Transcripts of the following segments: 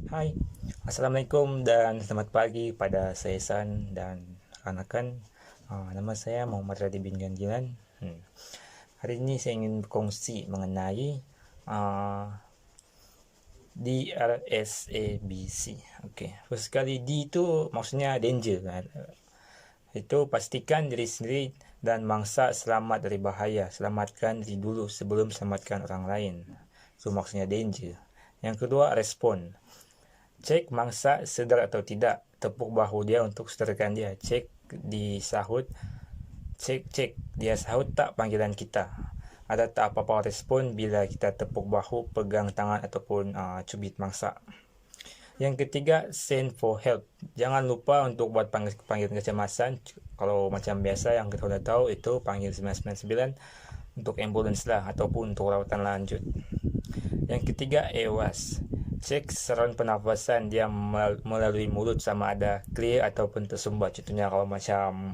Hai, Assalamualaikum dan selamat pagi pada saya San dan rekan-rekan. Nama saya Muhammad Radhi bin Ganjilan. Hari ini saya ingin berkongsi mengenai uh, DRSABC. Okey, first sekali D itu maksudnya danger kan. Itu pastikan diri sendiri dan mangsa selamat dari bahaya. Selamatkan diri dulu sebelum selamatkan orang lain. Itu maksudnya danger. Yang kedua, respon. Cek mangsa sedar atau tidak. Tepuk bahu dia untuk sedarkan dia. Cek di sahut. Cek dia sahut tak panggilan kita. Ada tak apa-apa respon bila kita tepuk bahu, pegang tangan ataupun cubit mangsa. Yang ketiga, send for help. Jangan lupa untuk buat panggilan kecemasan. Kalau macam biasa yang kita sudah tahu itu panggil 999 untuk ambulans lah ataupun untuk rawatan lanjut. Yang ketiga, EWAS. Cek saluran pernafasan dia melalui mulut sama ada clear ataupun tersumbat. Contohnya kalau macam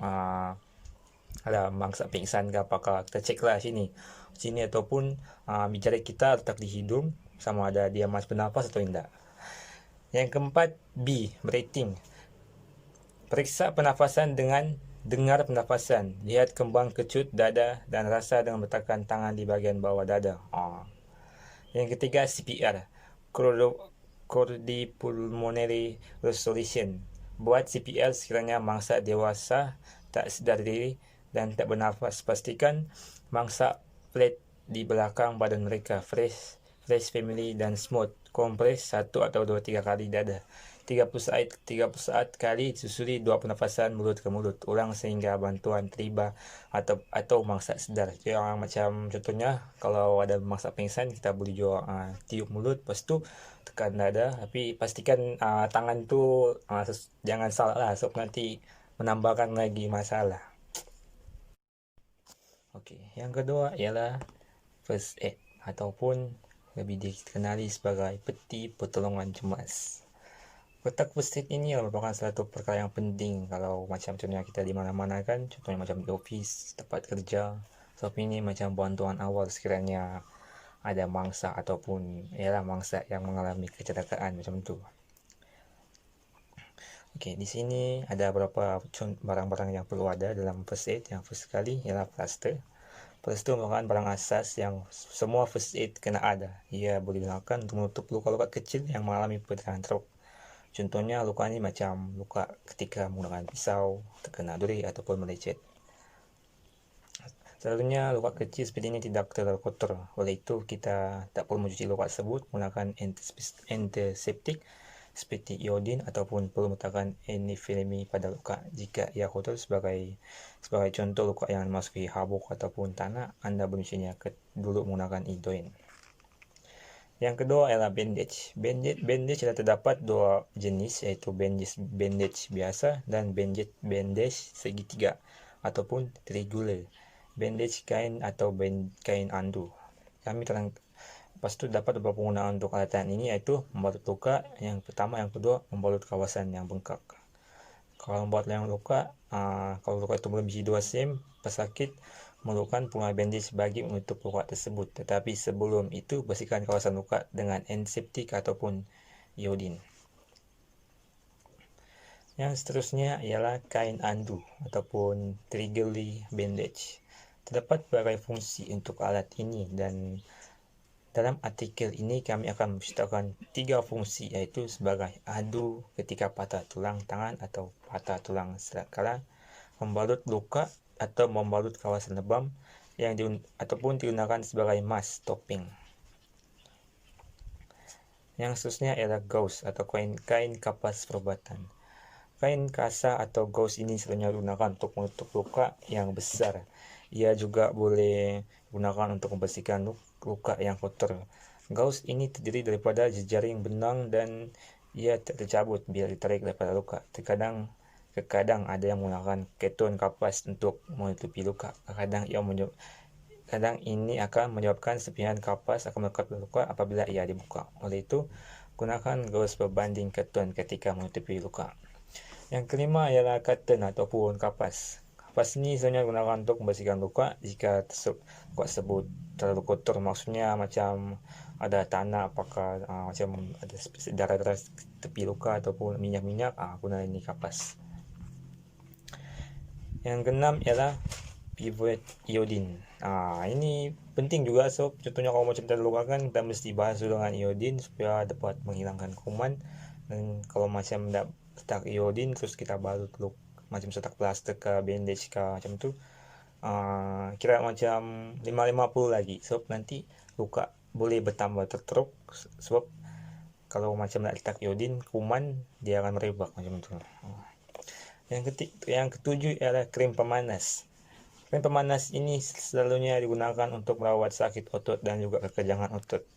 ada mangsa pingsan ke apakah, kita cek lah sini ataupun jari kita letak di hidung sama ada dia masih bernafas atau tidak. Yang keempat, B, breathing. Periksa pernafasan dengan dengar pernafasan. Lihat kembang kecut dada dan rasa dengan letakkan tangan di bahagian bawah dada. Yang ketiga, CPR. Cardiopulmonary resuscitation. Buat CPR sekiranya mangsa dewasa tak sedar diri dan tak bernafas. Pastikan mangsa flat di belakang badan mereka, fresh family dan smooth. Kompres 1 atau 2-3 kali dada. 30 saat kali susuli 2 pernafasan mulut ke mulut. Ulang sehingga bantuan tiba atau mangsa sedar. Yang macam contohnya kalau ada mangsa pingsan kita boleh juga tiup mulut, lepas tu tekan dada, tapi pastikan tangan tu jangan salah lah sebab nanti menambahkan lagi masalah. Okey, yang kedua ialah first aid ataupun lebih dikenali sebagai peti pertolongan cemas. Kotak first aid ini merupakan satu perkara yang penting kalau macam contohnya kita di mana-mana kan, contohnya macam di office, tempat kerja. Sebab ini macam bantuan awal sekiranya ada mangsa ataupun ialah mangsa yang mengalami kecelakaan macam tu. Okey, di sini ada beberapa barang-barang yang perlu ada dalam first aid. Yang first sekali ialah plaster. Plaster merupakan barang asas yang semua first aid kena ada. Ia boleh digunakan untuk menutup luka-luka kecil yang mengalami pecahkan teruk. Contohnya luka ni macam luka ketika menggunakan pisau, terkena duri ataupun melecet. Selalunya luka kecil seperti ini tidak terlalu kotor. Oleh itu kita tak perlu mencuci luka tersebut menggunakan antiseptik seperti iodin ataupun perlu meletakkan antifilmi pada luka. Jika ia kotor sebagai contoh luka yang memasuki habuk ataupun tanah, anda mencucinya dulu menggunakan iodin. Yang kedua ialah bandage. Bandage adalah terdapat dua jenis, iaitu bandage biasa dan bandage segitiga ataupun triangular. Bandage kain atau kain andu. Kami terang. Lepas tu dapat beberapa penggunaan untuk alatan ini, iaitu membalut luka. Yang pertama, yang kedua membalut kawasan yang bengkak. Kalau membuat yang luka, kalau luka itu melebihi 2 cm, pesakit memerlukan penggunaan bandage bagi menutup luka tersebut. Tetapi sebelum itu bersihkan kawasan luka dengan antiseptik ataupun iodin. Yang seterusnya ialah kain andu ataupun triangular bandage. Terdapat berbagai fungsi untuk alat ini dan dalam artikel ini kami akan menceritakan 3 fungsi, iaitu sebagai adu ketika patah tulang tangan atau patah tulang kala, membalut luka atau membalut kawasan lebam ataupun digunakan sebagai mask topping. Yang seterusnya ialah gauze atau kain kapas perubatan. Kain kasa atau gauze ini selalunya digunakan untuk menutup luka yang besar. Ia juga boleh digunakan untuk membersihkan luka yang kotor. Gauze ini terdiri daripada jejaring benang dan ia tercabut bila ditarik daripada luka. Terkadang ada yang menggunakan keton kapas untuk menutupi luka. Kadang ini akan menyebabkan serpihan kapas akan melekat pada luka apabila ia dibuka. Oleh itu, gunakan gauze berbanding keton ketika menutupi luka. Yang kelima ialah curtain ataupun kapas. Kapas ini sebenarnya digunakan untuk membersihkan luka jika luka tersebut terlalu kotor, maksudnya macam ada tanah, apakah macam ada darah-darah tepi luka ataupun minyak-minyak, guna ini kapas. Yang keenam ialah pivot iodine. Ini penting juga sob. Contohnya kalau macam terluka kan kita mesti basuh dengan iodine supaya dapat menghilangkan kuman. Dan kalau macam tidak letak iodine terus kita baru teluk macam setak plaster ke bandage ke macam tu, kira macam 550 lagi sob, nanti luka boleh bertambah teruk sebab kalau macam nak letak iodine kuman dia akan merebak macam tu. Yang ketujuh ialah krim pemanas. Krim pemanas ini selalunya digunakan untuk merawat sakit otot dan juga kekejangan otot.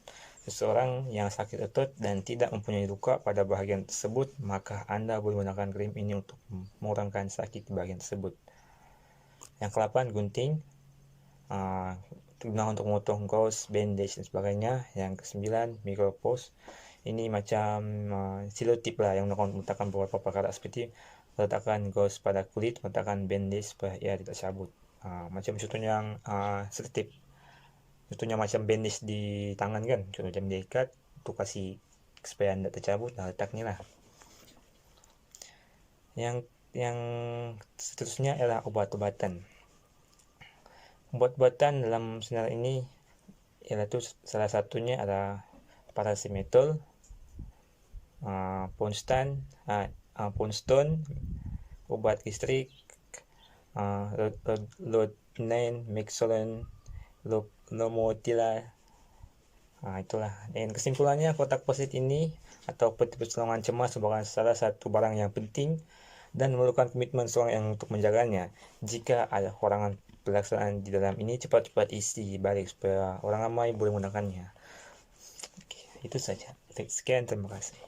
Seseorang yang sakit otot dan tidak mempunyai luka pada bahagian tersebut, maka Anda boleh menggunakan krim ini untuk mengurangkan sakit di bahagian tersebut. Yang ke-8, gunting. Digunakan untuk memotong gauze, bandage dan sebagainya. Yang ke-9, micropores. Ini macam selotip lah yang meletakkan beberapa perkara seperti meletakkan gauze pada kulit, meletakkan bandage supaya ia tidak cabut. Macam contohnya yang selotip. Contohnya macam bandage di tangan kan, contohnya macam diikat, tu kasih supaya tidak tercabut, letak ni lah. Yang seterusnya ialah obat-obatan. Obat-obatan dalam senarai ini ialah tu salah satunya adalah paracetamol, Poundstone, obat gastrik, Lodinine, Mixolon, Lomotila. Itulah. Dan kesimpulannya, kotak post-it ini atau peti pertolongan cemas merupakan salah satu barang yang penting dan memerlukan komitmen seorang yang untuk menjaganya. Jika ada kurangan pelaksanaan di dalam ini, cepat-cepat isi balik supaya orang ramai boleh menggunakannya. Itu saja. Sekian, terima kasih.